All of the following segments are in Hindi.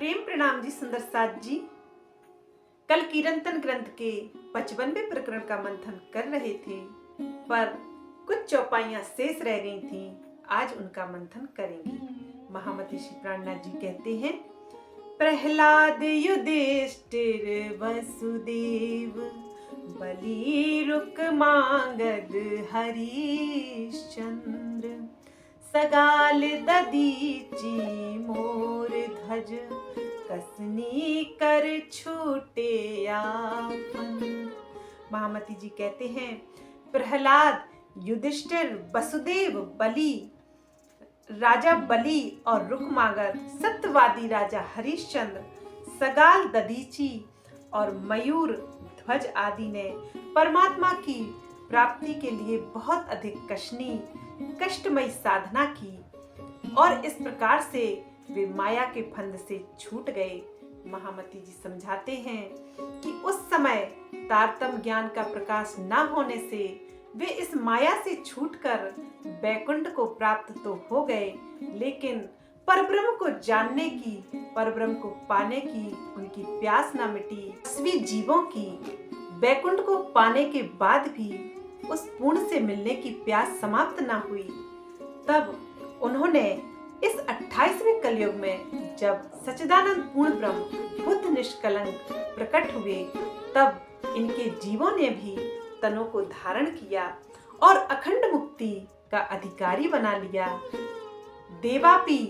प्रेम प्रणाम जी सुंदर साथ जी। कल कीर्तन ग्रंथ के 55वें प्रकरण का मंथन कर रहे थे, पर कुछ चौपाइयां शेष रह गई थीं। आज उनका मंथन करेंगे। महामती श्री प्राणनाथ जी कहते हैं, प्रहलाद युधिष्ठिर वसुदेव बलि रुक मांगद हरिश्चंद्र सगाल ददीची मोर ध्वज कसनी कर छूटे आपन। महामती जी कहते हैं, प्रहलाद, युधिष्ठिर, वसुदेव, बलि, राजा बलि और रुकमागर, सत्यवादी राजा हरिश्चंद्र, सगाल ददीची और मयूर ध्वज आदि ने परमात्मा की प्राप्ति के लिए बहुत अधिक कष्टमयी साधना की और इस प्रकार से वे माया के फंद से छूट गए। महामती जी समझाते हैं कि उस समय तारतम्य ज्ञान का प्रकाश न होने से वे इस माया से छूटकर वैकुंठ को प्राप्त तो हो गए, लेकिन परब्रह्म को जानने की, परब्रह्म को पाने की उनकी प्यास न मिटी। सभी जीवों की वैकुंठ को पाने के बाद भी उस पूर्ण से मिलने की प्यास समाप्त न हुई। तब उन्होंने इस 28वें कलयुग में जब सच्चिदानंद पूर्ण ब्रह्म बुद्ध निष्कलंक प्रकट हुए, तब इनके जीवों ने भी तनों को धारण किया और अखंड मुक्ति का अधिकारी बना लिया। देवापी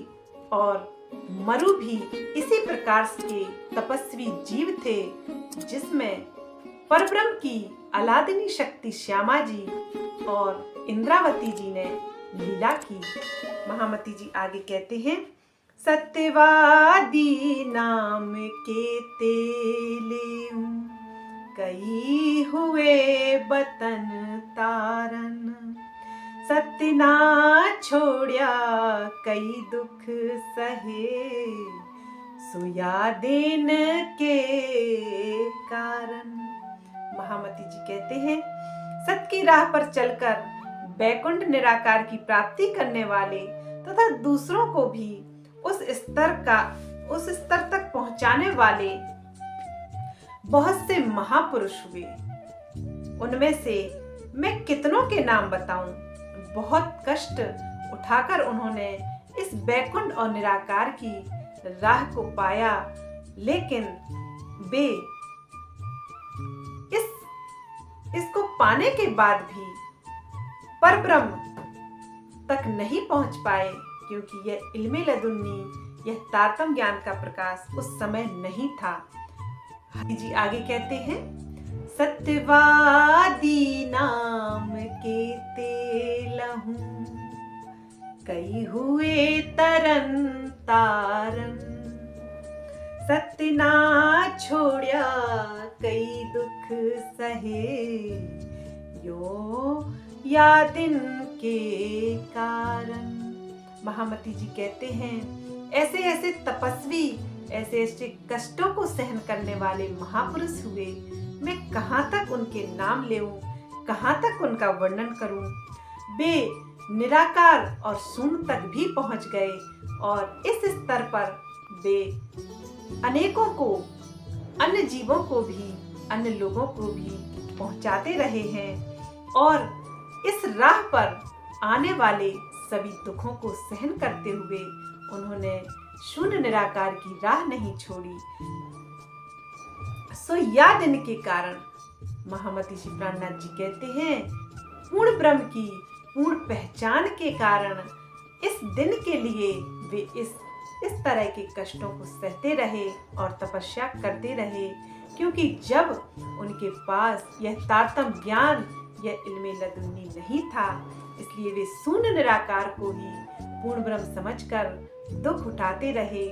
और मरु भी इसी प्रकार के तपस्वी जीव थे, जिसमें परब्रह्म की अलादिनी शक्ति श्यामा जी और इंद्रावती जी ने लीला की। महामती जी आगे कहते हैं, सत्यवादी नाम के तेले कई हुए बतन तारन सत्य ना छोड़या कई दुख सहे सोया देन के कारण। महामती जी कहते हैं, सत्य की राह पर चलकर वैकुंठ निराकार की प्राप्ति करने वाले तथा दूसरों को भी उस स्तर तक पहुंचाने वाले बहुत से महापुरुष हुए। उनमें से मैं कितनों के नाम बताऊं। बहुत कष्ट उठाकर उन्होंने इस वैकुंठ और निराकार की राह को पाया, लेकिन वे इसको पाने के बाद भी परब्रह्म तक नहीं पहुंच पाए, क्योंकि यह इल्मे लदुन्नी, यह तारतम्य ज्ञान का प्रकाश उस समय नहीं था। हरि जी आगे कहते हैं, सत्यवादी नाम के तेलहू कई हुए तरन तारन सत्य ना छोड़या कई दुख सहे यो या दिन के कारण। महामती जी कहते हैं, ऐसे ऐसे तपस्वी, ऐसे ऐसे कष्टों को सहन करने वाले महापुरुष हुए। मैं कहाँ तक उनके नाम लेऊं, कहाँ तक उनका वर्णन करूं। वे निराकार और शून्य तक भी पहुंच गए और इस स्तर पर वे अनेकों को, अन्य जीवों को भी, अन्य लोगों को भी पहुंचाते रहे हैं और इस राह पर आने वाले सभी दुखों को सहन करते हुए उन्होंने शून्य निराकार की राह नहीं छोड़ी। सो या दिन के कारण महामती श्री प्राणनाथ जी कहते हैं, पूर्ण ब्रह्म की पूर्ण पहचान के कारण इस दिन के लिए वे इस तरह के कष्टों को सहते रहे और तपस्या करते रहे, क्योंकि जब उनके पास यह तारतम्य ज्ञान, यह इल्मे लदुन्नी नहीं था, इसलिए वे शून्य निराकार को ही पूर्ण ब्रह्म समझकर दुख उठाते रहे,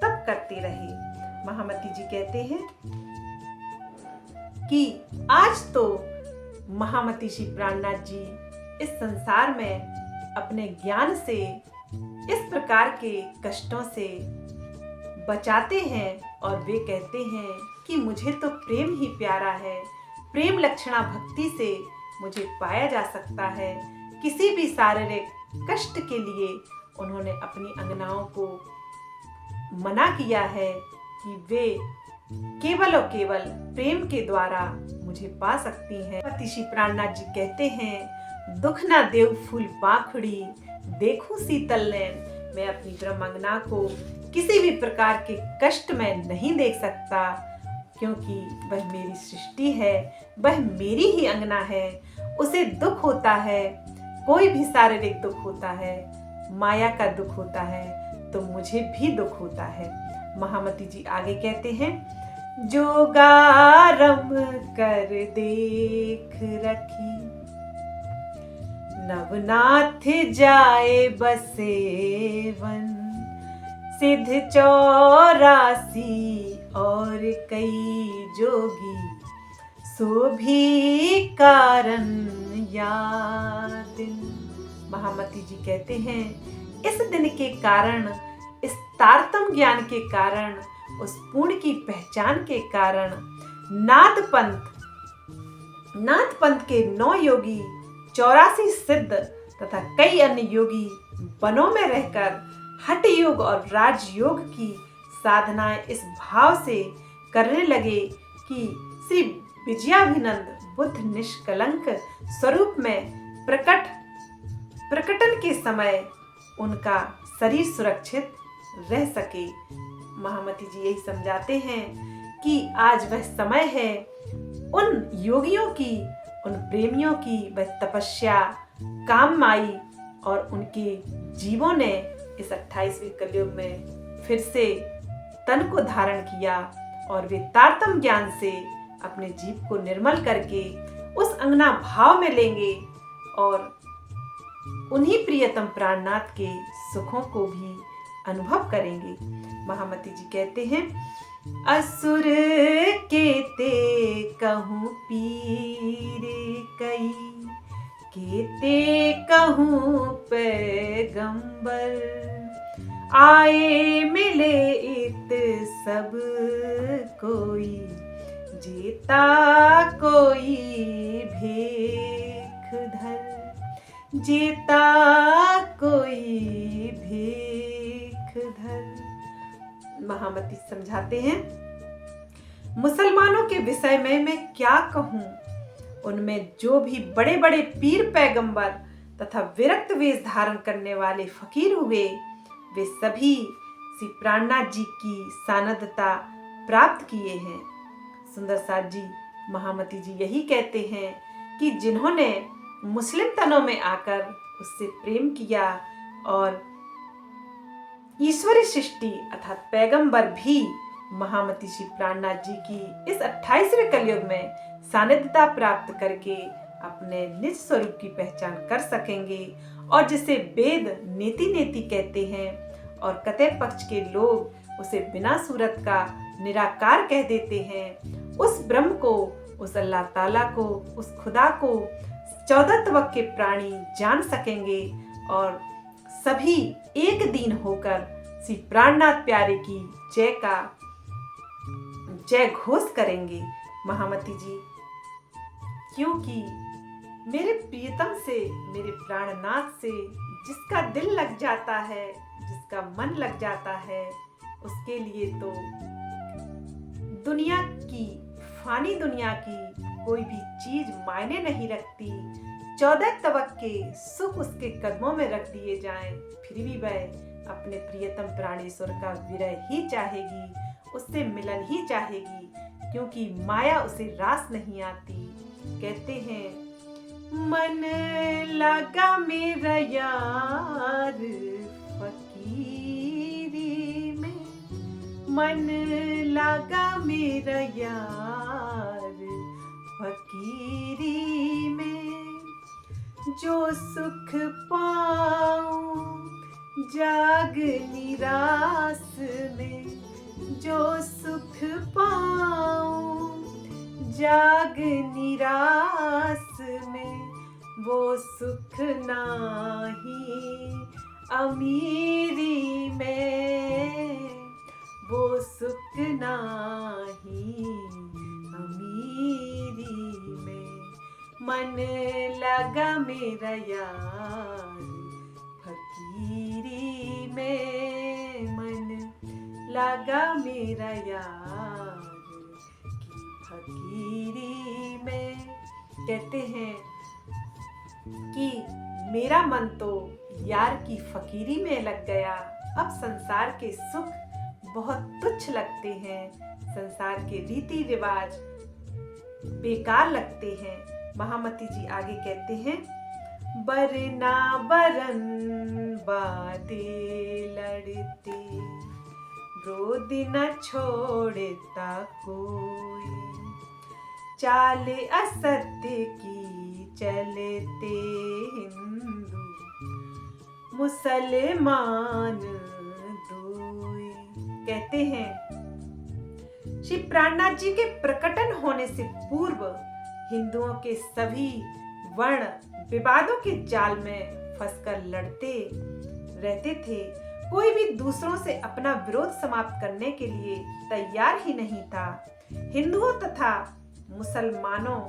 तप करते रहे। महामती जी कहते हैं कि आज तो महामती श्री प्राणनाथ जी इस संसार में अपने ज्ञान से इस प्रकार के कष्टों से बचाते हैं और वे कहते हैं कि मुझे तो प्रेम ही प्यारा है, प्रेम लक्षणा भक्ति से मुझे पाया जा सकता है। किसी भी शारीरिक कष्ट के लिए उन्होंने अपनी अंगनाओं को मना किया है कि वे केवल और केवल प्रेम के द्वारा मुझे पा सकती हैं। पति श्री प्राणनाथ जी कहते हैं, दुख ना देव फूल पाखुड़ी, देखूं शीतल नैन। मैं अपनी ब्रह्मांगना को किसी भी प्रकार के कष्ट में नहीं देख सकता, क्योंकि वह मेरी सृष्टि है, वह मेरी ही अंगना है। उसे दुख होता है, कोई भी शारीरिक दुख होता है, माया का दुख होता है, तो मुझे भी दुख होता है। महामती जी आगे कहते हैं, जो गारम कर देख रखी, नवनाथ जाए बसे वन। सिद्ध 84 और कई जोगी, सो भी कारण याद। महामती जी कहते हैं, इस दिन के कारण, इस तारतम ज्ञान के कारण, उस पूर्ण की पहचान के कारण नाथ पंथ के 9 योगी, 84 सिद्ध तथा कई अन्य योगी वनों में रहकर हठ योग और राजयोग की साधनाएं इस भाव से करने लगे कि श्री विजयाभिनंद बुद्ध निष्कलंक स्वरूप में प्रकटन के समय उनका शरीर सुरक्षित रह सके। महामती जी यही समझाते हैं कि आज वह समय है उन योगियों की, उन प्रेमियों की वह तपस्या काम आई और उनके जीवों ने इस 28वें कलयुग में फिर से तन को धारण किया और वे तारतम ज्ञान से अपने जीव को निर्मल करके उस अंगना भाव में लेंगे और उन्हीं प्रियतम प्राणनाथ के सुखों को भी अनुभव करेंगे। महामती जी कहते हैं, असुर केते कहूँ पीर कई, केते कहूँ पैगंबर। आए मिले इत सब कोई, जेता कोई भेख धर। जेता कोई भेख धर। महामती समझाते हैं, मुसलमानों के विषय में मैं क्या कहूँ। उनमें जो भी बड़े बड़े पीर पैगंबर तथा विरक्त वेश धारण करने वाले फकीर हुए, वे सभी श्री प्राणनाथ जी की सानद्धता प्राप्त किए हैं। सुंदर साथ जी महामती जी यही कहते हैं कि जिन्होंने मुस्लिम तनों में आकर उससे प्रेम किया और ईश्वरी सृष्टि अर्थात पैगंबर भी महामती श्री प्राणनाथ जी की इस 28वें कलयुग में सानिध्यता प्राप्त करके अपने निज स्वरूप की पहचान कर सकेंगे। और जिसे वेद नेति नेति कहते हैं और कतई पक्ष के लोग उसे बिना सूरत का निराकार कह देते हैं, उस ब्रह्म को, उस अल्लाह ताला को, उस खुदा को 14 तवक के प्राणी जान सकेंगे और सभी एक दीन होकर श्री प्राणनाथ प्यारे की जय का जय घोष करेंगे। महामती जी, क्योंकि मेरे प्रियतम से, मेरे प्राणनाथ से जिसका दिल लग जाता है, जिसका मन लग जाता है, उसके लिए तो दुनिया की, फानी दुनिया की कोई भी चीज मायने नहीं रखती। 14 तवक के सुख उसके कदमों में रख दिए जाएं, फिर भी वह अपने प्रियतम प्राणेश्वर का विरह ही चाहेगी, उससे मिलन ही चाहेगी, क्योंकि माया उसे रास नहीं आती। कहते हैं, मन लगा मेरा यार फकीरी में, मन लगा मेरा यार फकीरी में। जो सुख पाऊं जाग निरास में, जो सुख पाऊं जाग निरास में, वो सुख नाही अमीरी में, वो सुख नाही अमीरी में। मन लगा मेरा यार फकीरी में, मन जागा मेरा यार की फकीरी में। कहते हैं कि मेरा मन तो यार की फकीरी में लग गया। अब संसार के सुख बहुत तुच्छ लगते हैं, संसार के रीति रिवाज बेकार लगते हैं। महामती जी आगे कहते हैं, बरना बरन बाते लड़ते, रोद न छोड़ता कोई, चाले असत्य की चलते हिंदू मुसलमान दोई। कहते हैं श्री प्राणनाथ जी के प्रकटन होने से पूर्व हिंदुओं के सभी वर्ण विवादों के जाल में फंसकर लड़ते रहते थे। कोई भी दूसरों से अपना विरोध समाप्त करने के लिए तैयार ही नहीं था। हिंदुओं तथा मुसलमानों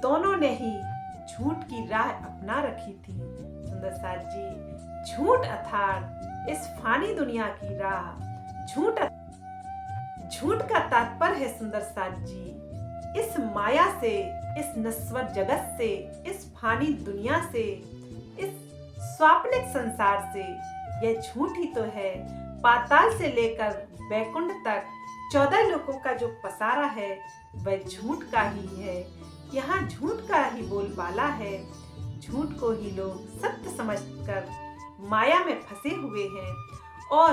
दोनों ने ही झूठ की राह अपना रखी थी। सुंदर साथ जी, झूठ अर्थात इस फानी दुनिया की राह। झूठ का तात्पर्य है सुंदर साथ जी, इस माया से, इस नश्वर जगत से, इस फानी दुनिया से, इस स्वाप्निक संसार से। यह झूठ ही तो है। पाताल से लेकर वैकुंठ तक 14 लोकों का जो पसारा है वह झूठ का ही है। यहाँ झूठ का ही बोलबाला है। झूठ को ही लोग सत्य समझकर माया में फंसे हुए हैं और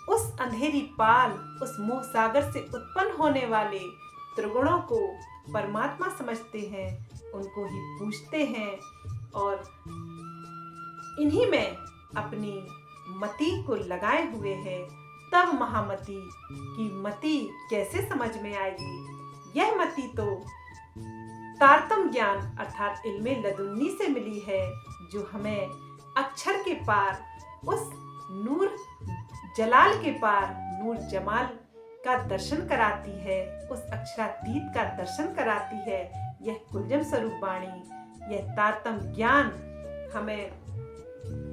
उस अंधेरी पाल, उस मोह सागर से उत्पन्न होने वाले त्रिगुणों को परमात्मा समझते हैं, उनको ही पूजते हैं और इन्हीं में अपनी मति को लगाए हुए हैं। तब महामती की मति कैसे समझ में आएगी? यह मति तो तारतम ज्ञान अर्थात इल्मे लदुन्नी से मिली है, जो हमें अक्षर के पार, उस नूर जलाल के पार नूर जमाल का दर्शन कराती है, उस अक्षरातीत का दर्शन कराती है। यह कुंजम स्वरूप वाणी, यह तारतम ज्ञान हमें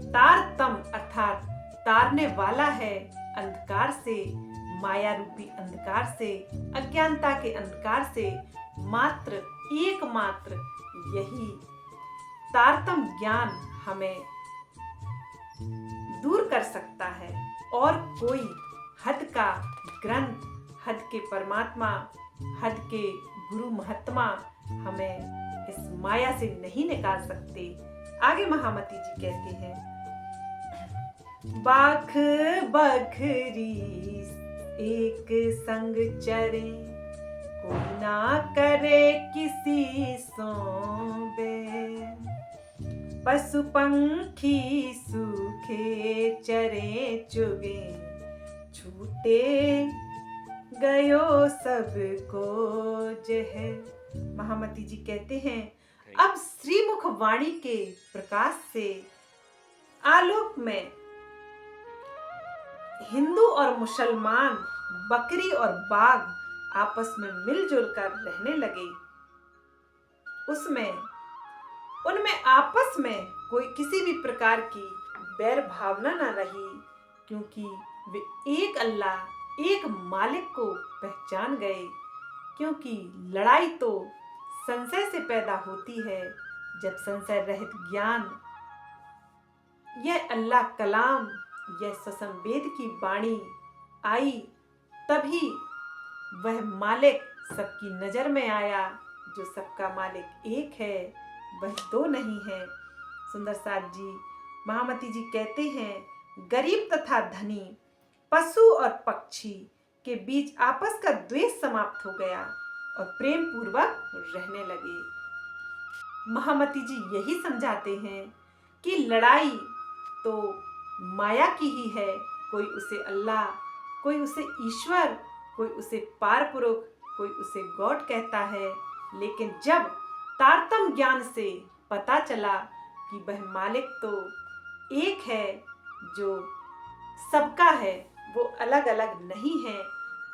तारतम अर्थात तारने वाला है अंधकार से, माया रूपी अंधकार से, अज्ञानता के अंधकार से। मात्र एकमात्र यही तारतम ज्ञान हमें दूर कर सकता है और कोई हद का ग्रंथ, हद के परमात्मा, हद के गुरु महात्मा हमें इस माया से नहीं निकाल सकते। आगे महामती जी कहते हैं, बाख बखरी एक संग चरे, कोई ना करे किसी सोबे, पशु पंखी सूखे चरे चुगे, छूटे गयो सबको जह। महामती जी कहते हैं, अब श्रीमुख वाणी के प्रकाश से आलोक में हिंदू और मुसलमान, बकरी और बाघ आपस में मिलजुल कर रहने लगे। उनमें आपस में कोई किसी भी प्रकार की बैर भावना न रही, क्योंकि वे एक अल्लाह, एक मालिक को पहचान गए। क्योंकि लड़ाई तो संशय से पैदा होती है। जब संशय रहित ज्ञान, यह अल्लाह कलाम, यह ससंवेद की वाणी आई, तभी वह मालिक सबकी नजर में आया। जो सबका मालिक एक है, वह दो नहीं है। सुंदर साथ जी, महामती जी कहते हैं, गरीब तथा धनी, पशु और पक्षी के बीच आपस का द्वेष समाप्त हो गया और प्रेम पूर्वक रहने लगे। महामती जी यही समझाते हैं कि लड़ाई तो माया की ही है। कोई उसे अल्लाह, कोई उसे ईश्वर, कोई उसे पार पुरुष, कोई उसे गॉड कहता है। लेकिन जब तारतम ज्ञान से पता चला कि वह मालिक तो एक है, जो सबका है, वो अलग अलग नहीं है,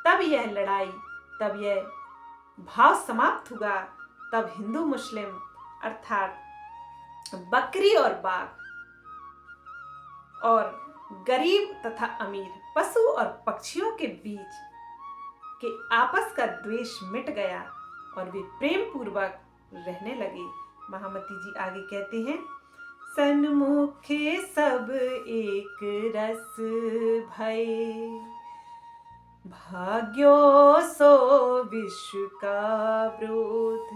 तब यह लड़ाई, तब यह भाव समाप्त हुआ। तब हिंदू मुस्लिम अर्थात बकरी और बाघ और गरीब तथा अमीर पशु और पक्षियों के बीच के आपस का द्वेष मिट गया और वे प्रेम पूर्वक रहने लगे। महामती जी आगे कहते हैं, सन्मुखे सब एक रस भये, भाग्यो सो विश्व का ब्रोध,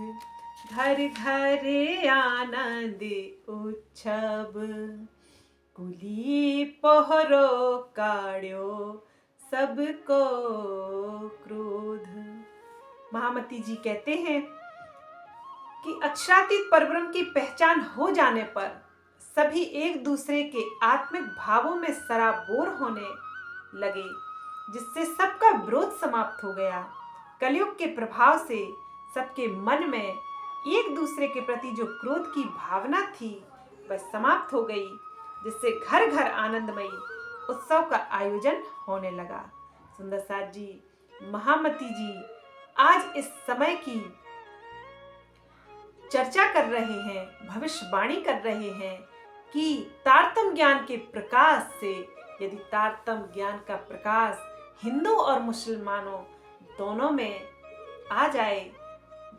घर घर आनंद उत्सव, कुली पहरो काढ़्यो सबको क्रोध। महामती जी कहते हैं कि अक्षरातीत परब्रह्म की पहचान हो जाने पर सभी एक दूसरे के आत्मिक भावों में सराबोर होने लगे, जिससे सबका विरोध समाप्त हो गया। कलयुग के प्रभाव से सबके मन में एक दूसरे के प्रति जो क्रोध की भावना थी वह समाप्त हो गई, जिससे घर घर आनंदमयी उत्सव का आयोजन होने लगा। सुंदर साथ जी, महामती जी आज इस समय की चर्चा कर रहे हैं, भविष्यवाणी कर रहे हैं कि तारतम्य ज्ञान के प्रकाश से, यदि तारतम्य ज्ञान का प्रकाश हिंदू और मुसलमानों दोनों में आ जाए,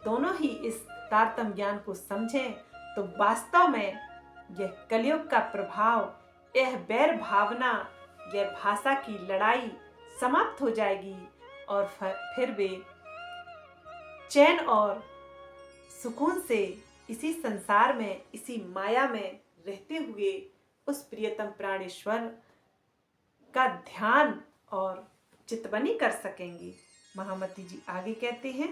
दोनों ही इस तारतम्य ज्ञान को समझें, तो वास्तव में यह कलयुग का प्रभाव, यह बैर भावना, यह भाषा की लड़ाई समाप्त हो जाएगी और फिर वे चैन और सुकून से इसी संसार में, इसी माया में रहते हुए उस प्रियतम प्राणेश्वर का ध्यान और चितवनी कर सकेंगे। महामती जी आगे कहते हैं,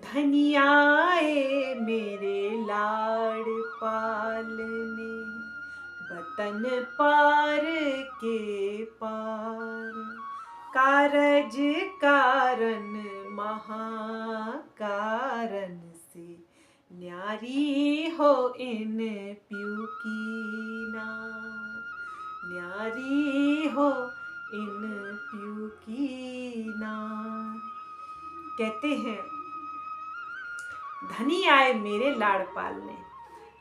धनियाए मेरे लाड़ पालने, वतन पार के पार, कारज कारण महाकारण से, न्यारी हो इन प्यू की नार, न्यारी हो इन प्यू की नार। कहते हैं, धनी आए मेरे लाड़ पालने,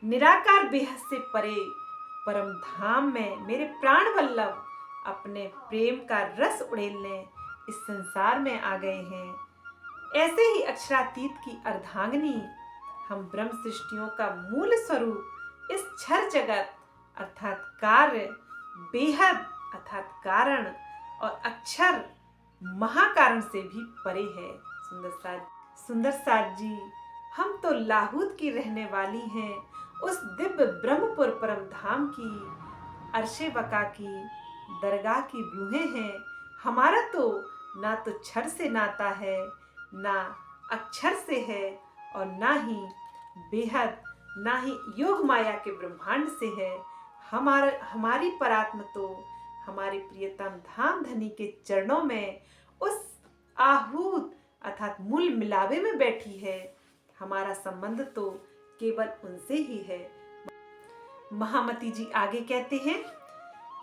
निराकार बेहद से परे परम धाम में मेरे प्राण वल्लभ अपने प्रेम का रस उड़ेलने इस संसार में आ गए हैं। ऐसे ही अक्षरातीत की अर्धांगिनी हम ब्रह्म सृष्टियों का मूल स्वरूप इस क्षर जगत अर्थात कार्य, बेहद अर्थात कारण और अक्षर महाकारण से भी परे है। सुंदर साथ जी, हम तो लाहूद की रहने वाली हैं, उस दिव्य ब्रह्मपुर परम धाम की, अर्शे बका की दरगाह की रूहें हैं। हमारा तो ना तो क्षर से नाता है, ना अक्षर से है, और ना ही बेहद, ना ही योग माया के ब्रह्मांड से है। हमारी परात्म तो हमारे प्रियतम धाम धनी के चरणों में उस आहूत अर्थात मूल मिलावे में बैठी है। हमारा संबंध तो केवल उनसे ही है। महामती जी आगे कहते हैं,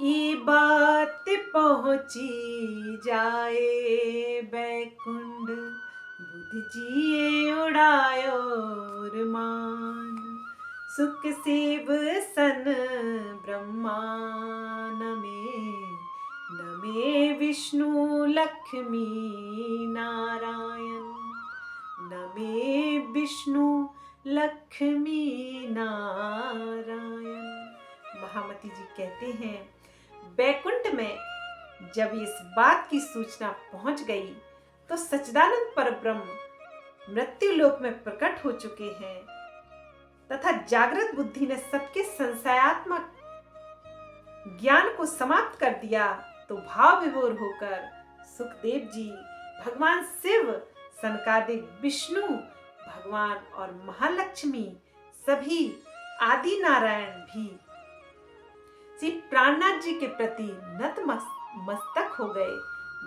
ये बात पहुंची जाए बैकुंड, बुध जिए उड़ायो मान, सुख शिव सन ब्रह्मा नमे विष्णु लक्ष्मी नारायण, नमे विष्णु लक्ष्मी नारायण। महामती जी कहते हैं, बैकुंठ में जब इस बात की सूचना पहुंच गई तो सच्चिदानंद परब्रह्म मृत्यु लोक में प्रकट हो चुके हैं तथा जागृत बुद्धि ने सबके संशयात्मक ज्ञान को समाप्त कर दिया। तो भाव विभोर होकर सुखदेव जी, भगवान शिव, सनकादिक विष्णु भगवान और महालक्ष्मी, सभी आदि नारायण भी श्री प्राणनाथ जी के प्रति नतमस्तक हो गए।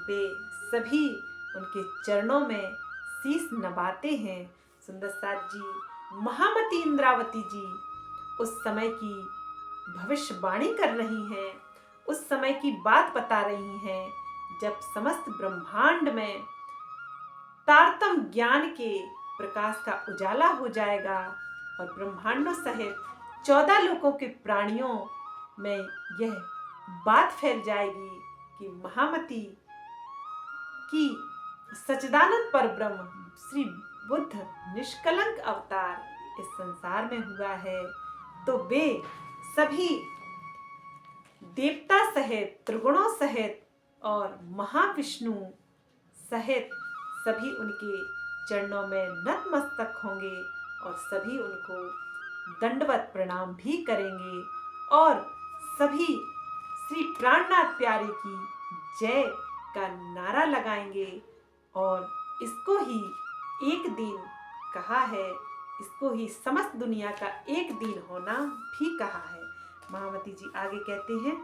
वे सभी उनके चरणों में शीश नवाते हैं। सुंदर साथ जी, महामती इंद्रावती जी उस समय की भविष्यवाणी कर रही हैं, उस समय की बात बता रही हैं जब समस्त ब्रह्मांड में तारतम्य ज्ञान के प्रकाश का उजाला हो जाएगा और ब्रह्मांडों सहित 14 लोकों के प्राणियों में यह बात फैल जाएगी कि महामती की सच्चिदानंद परब्रह्म श्री बुद्ध निष्कलंक अवतार इस संसार में हुआ है, तो वे सभी देवता सहित, त्रिगुणों सहित और महाविष्णु सहित सभी उनके चरणों में नतमस्तक होंगे और सभी उनको दंडवत प्रणाम भी करेंगे और सभी श्री प्राणनाथ प्यारे की जय का नारा लगाएंगे। और इसको ही एक दिन कहा है, इसको ही समस्त दुनिया का एक दिन होना भी कहा है। महामती जी आगे कहते हैं,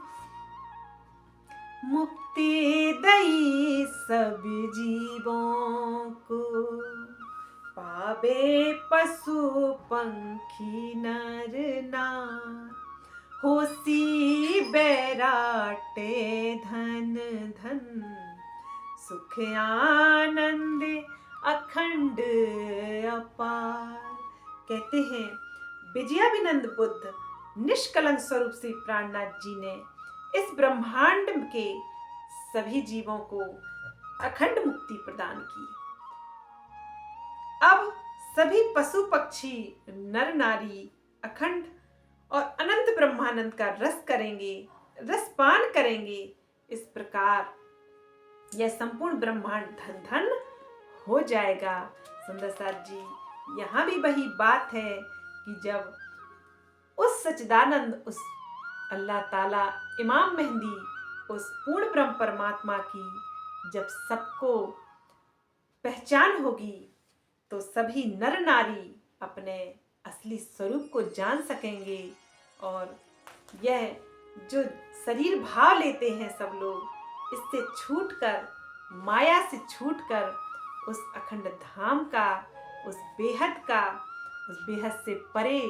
मुक्ति दई सब जीवों को, पावे पशु पंखी नर नार, होसी बैराटे धन धन, सुख आनंद अखंड अपार। कहते हैं विजयाभिनंद बुद्ध निष्कलंक स्वरूप श्री प्राणनाथ जी ने इस ब्रह्मांड के सभी जीवों को अखंड मुक्ति प्रदान की। अब सभी पशु पक्षी नर नारी अखंड और अनंत ब्रह्मानंद का रस करेंगे, रसपान करेंगे। इस प्रकार यह संपूर्ण ब्रह्मांड धन धन हो जाएगा। सुंदर साथ जी, यहाँ भी वही बात है कि जब उस सच्चिदानंद, उस अल्लाह ताला इमाम मेहंदी, उस पूर्ण ब्रह्म परमात्मा की जब सबको पहचान होगी तो सभी नर नारी अपने असली स्वरूप को जान सकेंगे। और यह जो शरीर भाव लेते हैं सब लोग, इससे छूटकर, माया से छूटकर उस अखंड धाम का, उस बेहद का, उस बेहद से परे,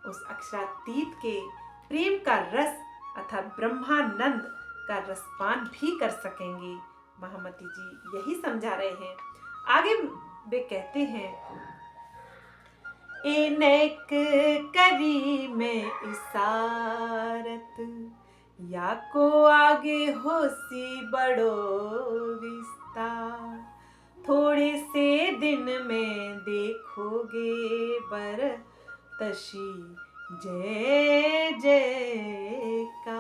उस अक्षरातीत के प्रेम का रस अर्थात ब्रह्मानंद का रसपान भी कर सकेंगे। महामती जी यही समझा रहे हैं। आगे वे कहते हैं, एनेक करी में इशारत, या को आगे होसी बड़ो विस्तार, थोड़े से दिन में देखोगे बरतशी जय जयकार।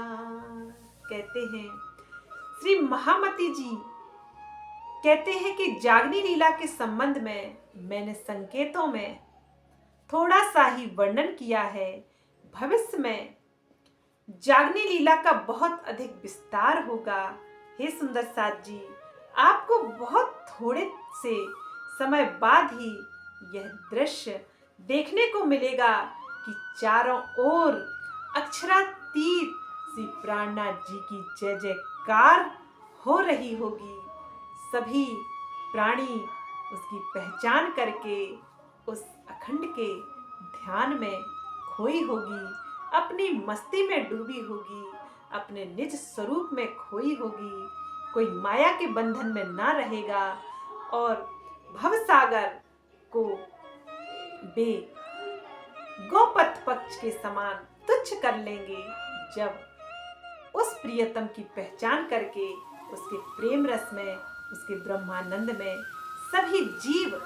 कहते हैं श्री महामती जी कहते हैं कि जागनी लीला के संबंध में मैंने संकेतों में थोड़ा सा ही वर्णन किया है। भविष्य में जागनी लीला का बहुत अधिक विस्तार होगा। हे सुंदर साथ जी, आपको बहुत थोड़े से समय बाद ही यह दृश्य देखने को मिलेगा कि चारों ओर अक्षरातीत श्री प्राणनाथ जी की जय जयकार हो रही होगी। सभी प्राणी उसकी पहचान करके उस अखंड के ध्यान में खोई होगी, अपनी मस्ती में डूबी होगी, अपने निज स्वरूप में खोई होगी, कोई माया के बंधन में ना रहेगा और भवसागर को बे गोपथ पक्ष के समान तुच्छ कर लेंगे, जब उस प्रियतम की पहचान करके उसके प्रेम रस में, उसके ब्रह्मानंद में सभी जीव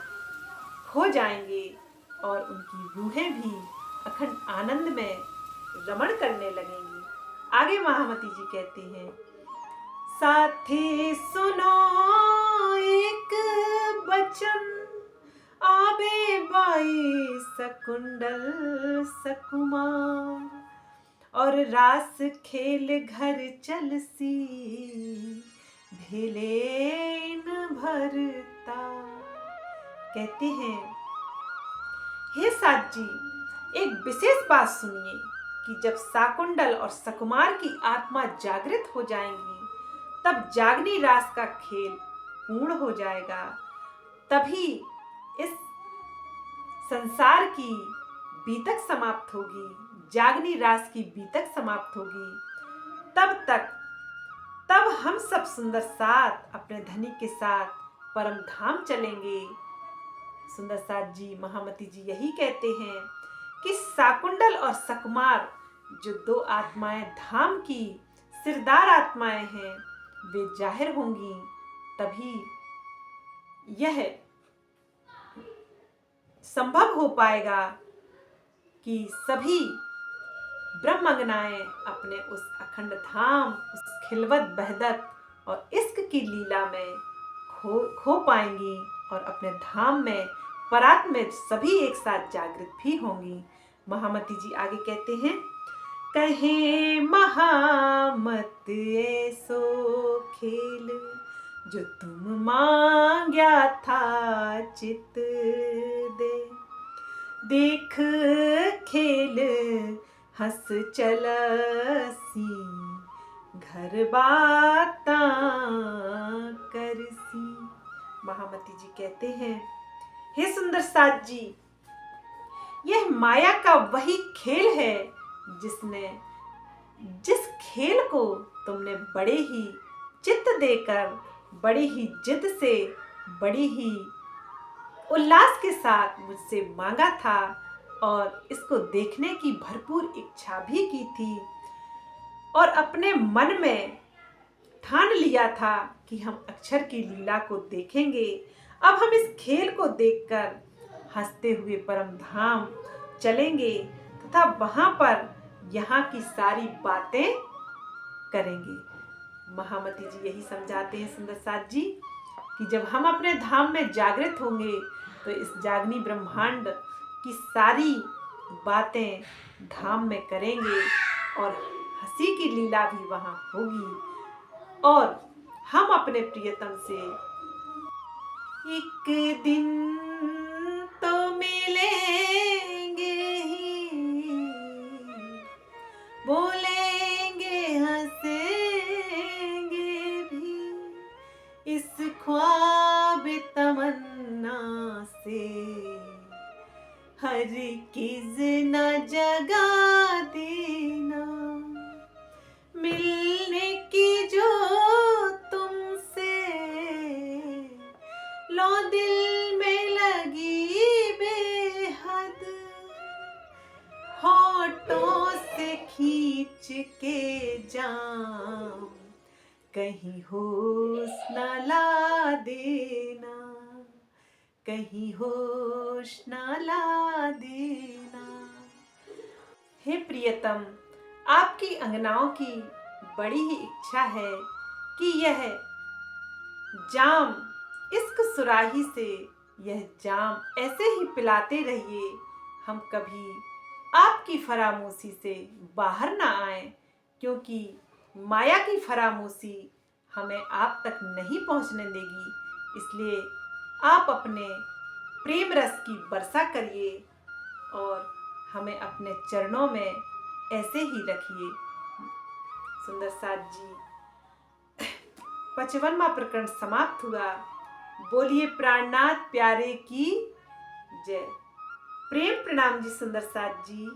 खो जाएंगे और उनकी रूहें भी अखंड आनंद में रमण करने लगेंगी। आगे महामती जी कहते हैं, साथी सुनो एक बचन, आबे बाई सकुंडल सकुमार, और रास खेल घर चलसी भेलेन भरता। कहते हैं, हे साथ जी, एक विशेष बात सुनिए कि जब साकुंडल और सकुमार की आत्मा जागृत हो जाएंगी, तब जागनी रास का खेल पूर्ण हो जाएगा। तभी इस संसार की बीतक समाप्त होगी, जागनी रास की बीतक समाप्त होगी। तब हम सब सुंदर साथ अपने धनी के साथ परम धाम चलेंगे। सुंदर साथ जी, महामती जी यही कहते हैं कि साकुंडल और सकुमार जो दो आत्माएं धाम की सिरदार आत्माएं हैं, वे जाहिर होंगी, तभी यह संभव हो पाएगा कि सभी ब्रह्मंगनाएं अपने उस अखंड धाम, उस खिलवत बहदत और इश्क की लीला में खो पाएंगी और अपने धाम में परात में सभी एक साथ जागृत भी होंगी। महामती जी आगे कहते हैं, कहे महामत ऐसो खेल, जो तुम मांग्या था चित दे। देख खेल हंस चलसी, घर बाता करसी। महामती जी कहते हैं, हे सुंदर साज जी, यह माया का वही खेल है जिस खेल को तुमने बड़े ही चित्त देकर, बड़े ही जिद से, बड़ी ही उल्लास के साथ मुझसे मांगा था और इसको देखने की भरपूर इच्छा भी की थी और अपने मन में ठान लिया था कि हम अक्षर की लीला को देखेंगे। अब हम इस खेल को देखकर हंसते हुए परम धाम चलेंगे तथा वहां पर यहाँ की सारी बातें करेंगे। महामती जी यही समझाते हैं सुंदर साज जी कि जब हम अपने धाम में जागृत होंगे तो इस जागनी ब्रह्मांड की सारी बातें धाम में करेंगे और हंसी की लीला भी वहां होगी और हम अपने प्रियतम से एक दिन तो मिलेंगे ही, बोलेंगे हंसेंगे भी, इस ख्वाब तमन्ना से हर किस न जगा देना। मिलने की जो तुमसे लो दिल में लगी बेहद, होठों से खींच के जाम कहीं होश न ला देना, कहीं होश न ला देना। हे प्रियतम, आपकी अंगनाओं की बड़ी ही इच्छा है कि यह जाम इश्क सुराही से यह जाम ऐसे ही पिलाते रहिए, हम कभी आपकी फरामोशी से बाहर ना आए, क्योंकि माया की फरामोशी हमें आप तक नहीं पहुंचने देगी। इसलिए आप अपने प्रेम रस की वर्षा करिए और हमें अपने चरणों में ऐसे ही रखिए। सुंदर साज जी, 55वां प्रकरण समाप्त हुआ। बोलिए प्राणनाथ प्यारे की जय। प्रेम प्रणाम जी सुंदर साज जी।